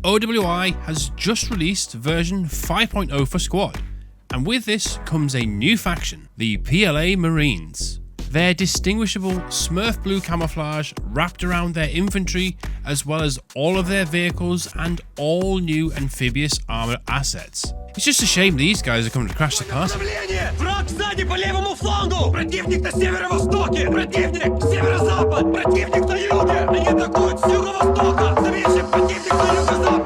OWI has just released version 5.0 for Squad, and with this comes a new faction, the PLA Marines. Their distinguishable Smurf blue camouflage wrapped around their infantry, as well as all of their vehicles and all new amphibious armor assets. It's just a shame these guys are coming to crash the party. Враг сзади по левому флангу! Противник на северо-востоке! Противник северо-запад! Противник на юге! Они атакуют с юго-востока! Заметьте, противник на юго-западе!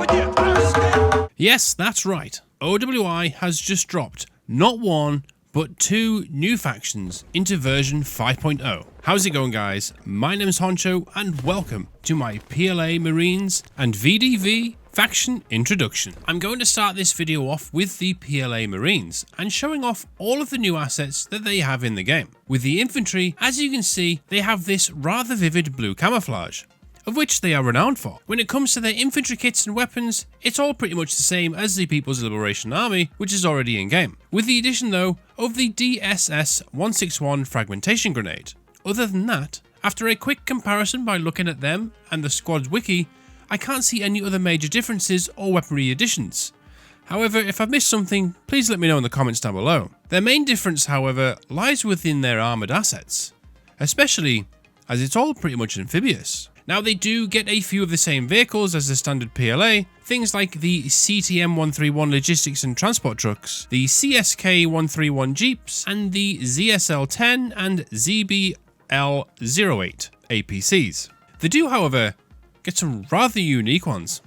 Yes, that's right. OWI has just dropped not one, but two new factions into version 5.0. How's it going, guys? My name is Honcho, and welcome to my PLA Marines and VDV faction introduction. I'm going to start this video off with the PLA Marines and showing off all of the new assets that they have in the game. With the infantry, as you can see, they have this rather vivid blue camouflage, of which they are renowned for. When it comes to their infantry kits and weapons, it's all pretty much the same as the People's Liberation Army, which is already in game, with the addition though of the DSS-161 fragmentation grenade. Other than that, after a quick comparison by looking at them and the squad's wiki, I can't see any other major differences or weaponry additions. However, if I've missed something, please let me know in the comments down below. Their main difference, however, lies within their armoured assets, especially as it's all pretty much amphibious. Now, they do get a few of the same vehicles as the standard PLA, things like the CTM-131 logistics and transport trucks, the CSK-131 jeeps, and the ZSL-10 and ZBL-08 APCs. They do, however, get some rather unique ones.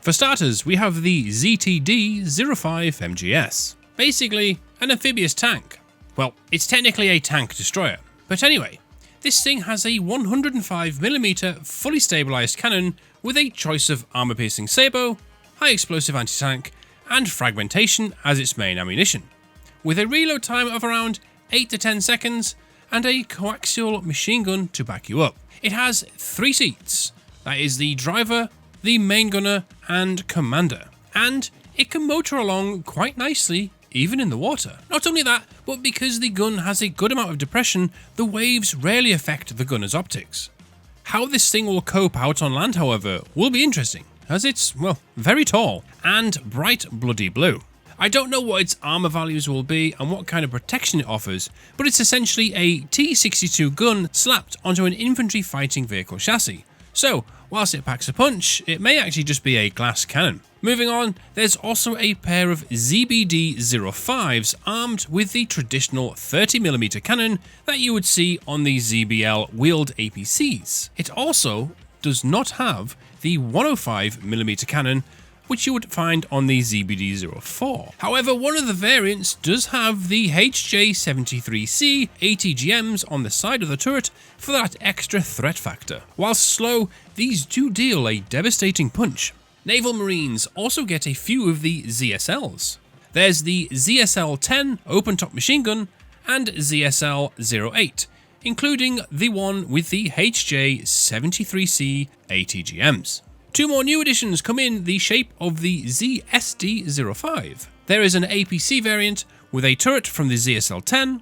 For starters, we have the ZTD-05 MGS. Basically, an amphibious tank. Well, it's technically a tank destroyer, but anyway, this thing has a 105mm fully stabilised cannon with a choice of armour-piercing sabot, high-explosive anti-tank, and fragmentation as its main ammunition, with a reload time of around 8 to 10 seconds and a coaxial machine gun to back you up. It has 3 seats, that is the driver, the main gunner, and commander, and it can motor along quite nicely even in the water. Not only that, but because the gun has a good amount of depression, the waves rarely affect the gunner's optics. How this thing will cope out on land, however, will be interesting, as it's, well, very tall and bright bloody blue. I don't know what its armour values will be and what kind of protection it offers, but it's essentially a T-62 gun slapped onto an infantry fighting vehicle chassis. So, whilst it packs a punch, it may actually just be a glass cannon. Moving on, there's also a pair of ZBD-05s armed with the traditional 30mm cannon that you would see on the ZBL wheeled APCs. It also does not have the 105mm cannon, which you would find on the ZBD-04. However, one of the variants does have the HJ-73C ATGMs on the side of the turret for that extra threat factor. Whilst slow, these do deal a devastating punch. Naval Marines also get a few of the ZSLs. There's the ZSL-10 open-top machine gun and ZSL-08, including the one with the HJ-73C ATGMs. 2 more new additions come in the shape of the ZSD-05. There is an APC variant with a turret from the ZSL-10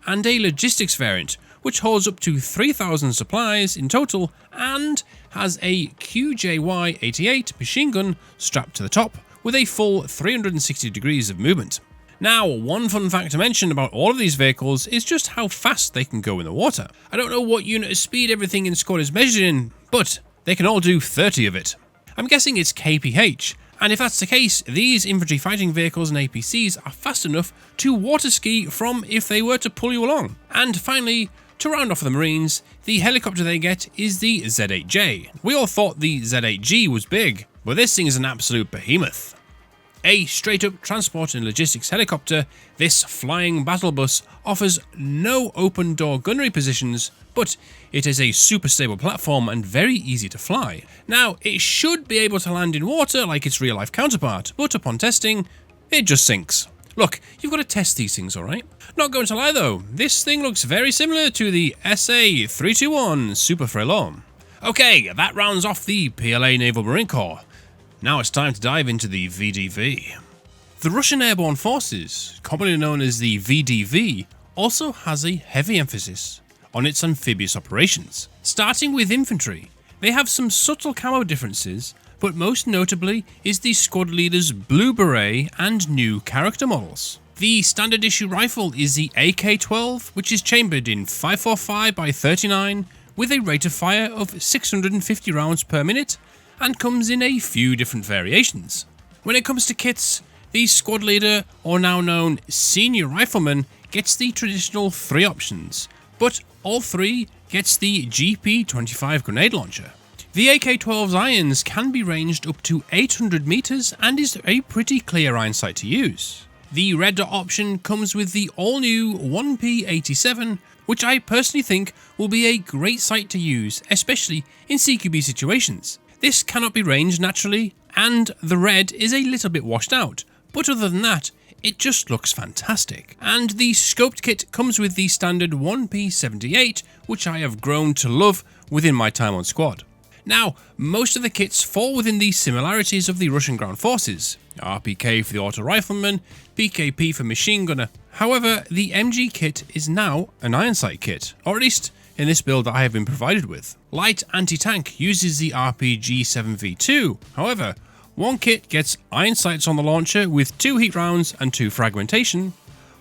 and a logistics variant which holds up to 3,000 supplies in total and has a QJY-88 machine gun strapped to the top with a full 360 degrees of movement. Now, one fun fact to mention about all of these vehicles is just how fast they can go in the water. I don't know what unit of speed everything in Squad is measured in, but they can all do 30 of it. I'm guessing it's kph, and if that's the case, these infantry fighting vehicles and APCs are fast enough to water ski from if they were to pull you along. And finally, to round off the Marines, the helicopter they get is the Z8J. We all thought the Z8G was big, but this thing is an absolute behemoth. A straight-up transport and logistics helicopter, this flying battle bus offers no open-door gunnery positions, but it is a super stable platform and very easy to fly. Now, it should be able to land in water like its real-life counterpart, but upon testing, it just sinks. Look, you've got to test these things, alright? Not going to lie though, this thing looks very similar to the SA-321 Super Frelon. Okay, that rounds off the PLA Naval Marine Corps. Now it's time to dive into the VDV. The Russian Airborne Forces, commonly known as the VDV, also has a heavy emphasis on its amphibious operations. Starting with infantry, they have some subtle camo differences, but most notably is the squad leader's blue beret and new character models. The standard issue rifle is the AK-12, which is chambered in 545x39 with a rate of fire of 650 rounds per minute and comes in a few different variations. When it comes to kits, the squad leader, or now known senior rifleman, gets the traditional 3 options, but all 3 gets the GP25 grenade launcher. The AK-12's irons can be ranged up to 800 meters and is a pretty clear iron sight to use. The red dot option comes with the all-new 1P87, which I personally think will be a great sight to use, especially in CQB situations. This cannot be ranged naturally, and the red is a little bit washed out, but other than that, it just looks fantastic. And the scoped kit comes with the standard 1P78, which I have grown to love within my time on squad. Now, most of the kits fall within the similarities of the Russian ground forces, RPK for the auto rifleman, PKP for machine gunner. However, the MG kit is now an iron sight kit, or at least in this build that I have been provided with. Light anti-tank uses the RPG-7V2, however, one kit gets iron sights on the launcher with 2 heat rounds and 2 fragmentation,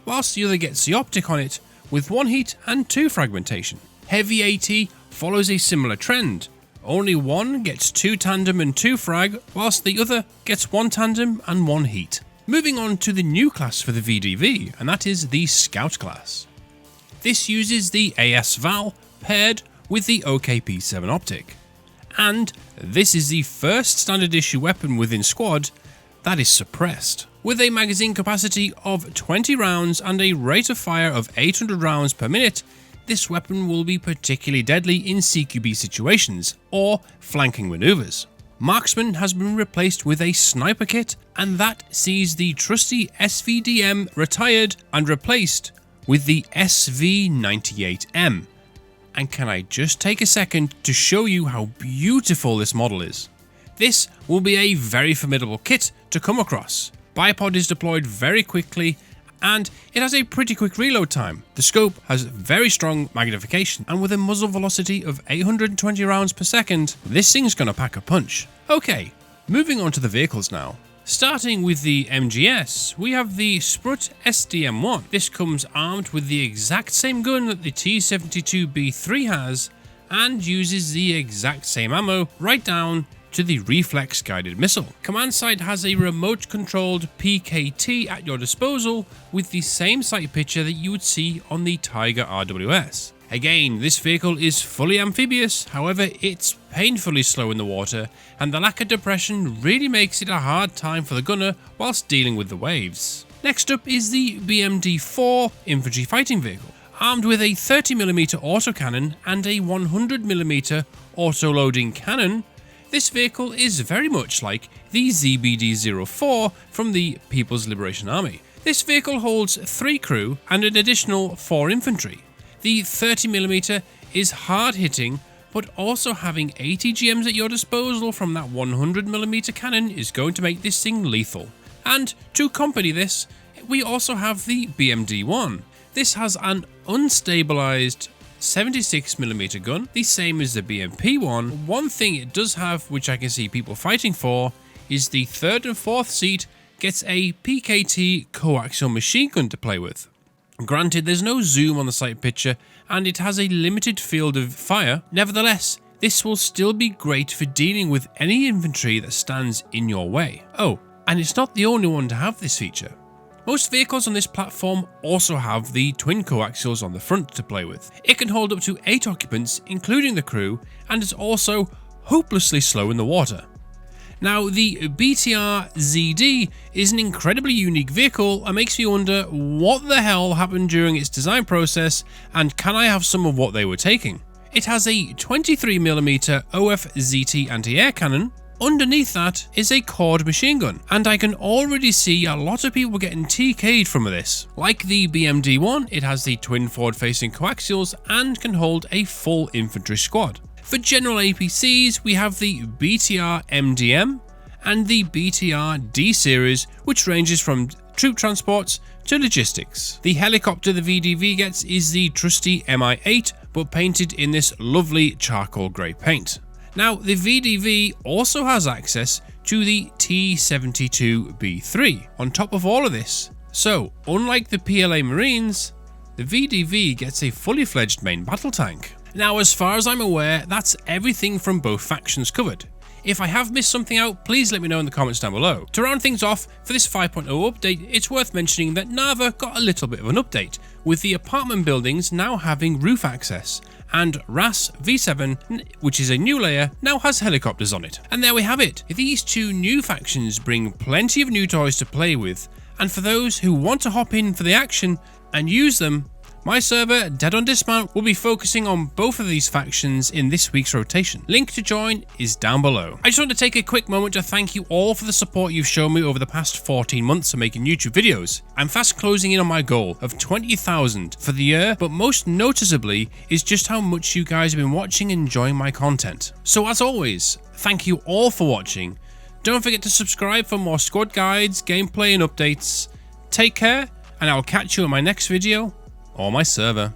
whilst the other gets the optic on it with 1 heat and 2 fragmentation. Heavy AT follows a similar trend. Only one gets 2 tandem and 2 frag, whilst the other gets 1 tandem and 1 heat. Moving on to the new class for the VDV, and that is the Scout class. This uses the AS Val paired with the OKP7 optic. And this is the first standard issue weapon within squad that is suppressed. With a magazine capacity of 20 rounds and a rate of fire of 800 rounds per minute, this weapon will be particularly deadly in CQB situations or flanking maneuvers. Marksman has been replaced with a sniper kit, and that sees the trusty SVDM retired and replaced with the SV98M. And can I just take a second to show you how beautiful this model is? This will be a very formidable kit to come across. Bipod is deployed very quickly, and it has a pretty quick reload time. The scope has very strong magnification, and with a muzzle velocity of 820 rounds per second, this thing's gonna pack a punch. Okay, moving on to the vehicles now. Starting with the MGS, we have the Sprut SDM1. This comes armed with the exact same gun that the T-72B3 has, and uses the exact same ammo right down to the reflex guided missile. Command sight has a remote controlled PKT at your disposal with the same sight picture that you would see on the Tiger RWS. Again, this vehicle is fully amphibious, however it's painfully slow in the water, and the lack of depression really makes it a hard time for the gunner whilst dealing with the waves. Next up is the BMD-4 infantry fighting vehicle. Armed with a 30mm autocannon and a 100mm auto-loading cannon, this vehicle is very much like the ZBD-04 from the People's Liberation Army. This vehicle holds 3 crew and an additional 4 infantry. The 30mm is hard hitting, but also having 80 GMs at your disposal from that 100mm cannon is going to make this thing lethal. And to accompany this, we also have the BMD-1. This has an unstabilized 76mm gun, the same as the BMP-1. One thing it does have, which I can see people fighting for, is the 3rd and 4th seat gets a PKT coaxial machine gun to play with. Granted, there's no zoom on the sight picture and it has a limited field of fire. Nevertheless, this will still be great for dealing with any infantry that stands in your way. Oh, and it's not the only one to have this feature. Most vehicles on this platform also have the twin coaxials on the front to play with. It can hold up to 8 occupants, including the crew, and is also hopelessly slow in the water. Now, the BTR-ZD is an incredibly unique vehicle and makes me wonder what the hell happened during its design process, and can I have some of what they were taking? It has a 23mm OFZT anti-air cannon. Underneath that is a cord machine gun, and I can already see a lot of people getting TK'd from this. Like the BMD-1, it has the twin forward-facing coaxials and can hold a full infantry squad. For general APCs, we have the BTR MDM and the BTR D series, which ranges from troop transports to logistics. The helicopter the VDV gets is the trusty Mi-8, but painted in this lovely charcoal grey paint. Now, the VDV also has access to the T-72B3 on top of all of this. So, unlike the PLA Marines, the VDV gets a fully fledged main battle tank. Now, as far as I'm aware, that's everything from both factions covered. If I have missed something out, please let me know in the comments down below. To round things off, for this 5.0 update, it's worth mentioning that Naval got a little bit of an update, with the apartment buildings now having roof access, and RAS V7, which is a new layer, now has helicopters on it. And there we have it. These two new factions bring plenty of new toys to play with, and for those who want to hop in for the action and use them, my server, Dead on Dismount, will be focusing on both of these factions in this week's rotation. Link to join is down below. I just want to take a quick moment to thank you all for the support you've shown me over the past 14 months of making YouTube videos. I'm fast closing in on my goal of 20,000 for the year, but most noticeably is just how much you guys have been watching and enjoying my content. So as always, thank you all for watching. Don't forget to subscribe for more squad guides, gameplay and updates. Take care, and I'll catch you in my next video or my server.